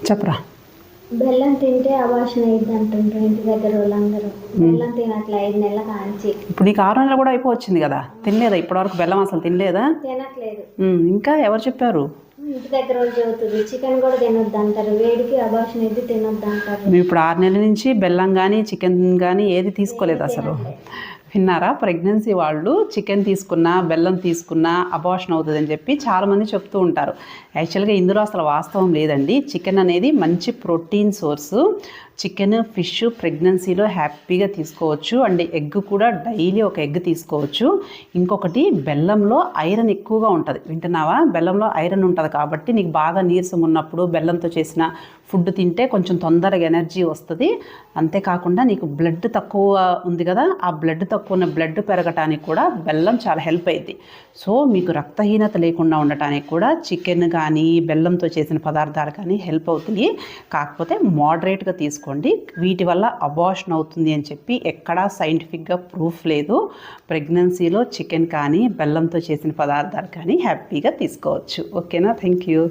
చెప్పరా. బెల్లం తింటే అబార్షన్ అయ్యింది అంటుండ్రు ఇంటి దగ్గర వాళ్ళందరూ. బెల్లం తినట్లే 5 నెలల కాంచి. ఇప్పుడు నీకు 6 నెలలు కూడా అయిపోవచ్చింది కదా, తినలేదా ఇప్పటివరకు బెల్లం? అసలు తినలేదా? తినట్లేదు. ఇంకా ఎవరు చెప్పారు? ఇంటి దగ్గర వాళ్ళు చదువుతుంది. చికెన్ కూడా తినొద్దు అంటారు, వేడికి అబార్షన్ అయితే తినొద్దు అంటారు. మేము ఇప్పుడు 6 నెలల నుంచి బెల్లం కానీ చికెన్ కానీ ఏది తీసుకోలేదు అసలు. విన్నారా? ప్రెగ్నెన్సీ వాళ్ళు చికెన్ తీసుకున్నా బెల్లం తీసుకున్నా అబార్షన్ అవుతుందని చెప్పి చాలామంది చెప్తూ ఉంటారు. యాక్చువల్గా ఇందులో అసలు వాస్తవం లేదండి. చికెన్ అనేది మంచి ప్రోటీన్ సోర్సు. చికెన్, ఫిష్ ప్రెగ్నెన్సీలో హ్యాపీగా తీసుకోవచ్చు. అండ్ ఎగ్ కూడా డైలీ ఒక ఎగ్ తీసుకోవచ్చు. ఇంకొకటి, బెల్లంలో ఐరన్ ఎక్కువగా ఉంటుంది. వింటున్నావా? బెల్లంలో ఐరన్ ఉంటుంది కాబట్టి నీకు బాగా నీరసం ఉన్నప్పుడు బెల్లంతో చేసిన ఫుడ్ తింటే కొంచెం తొందరగా ఎనర్జీ వస్తుంది. అంతేకాకుండా నీకు బ్లడ్ తక్కువ ఉంది కదా, ఆ బ్లడ్ తక్కువ ఉన్న బ్లడ్ పెరగటానికి కూడా బెల్లం చాలా హెల్ప్ అయ్యింది. సో మీకు రక్తహీనత లేకుండా ఉండటానికి కూడా చికెన్ కానీ బెల్లంతో చేసిన పదార్థాలు కానీ హెల్ప్ అవుతుంది. కాకపోతే మోడరేట్గా తీసుకోండి. వీటి వల్ల అబార్షన్ అవుతుంది అని చెప్పి ఎక్కడా సైంటిఫిక్గా ప్రూఫ్ లేదు. ప్రెగ్నెన్సీలో చికెన్ కానీ బెల్లంతో చేసిన పదార్థాలు కానీ హ్యాపీగా తీసుకోవచ్చు. ఓకేనా? Thank you.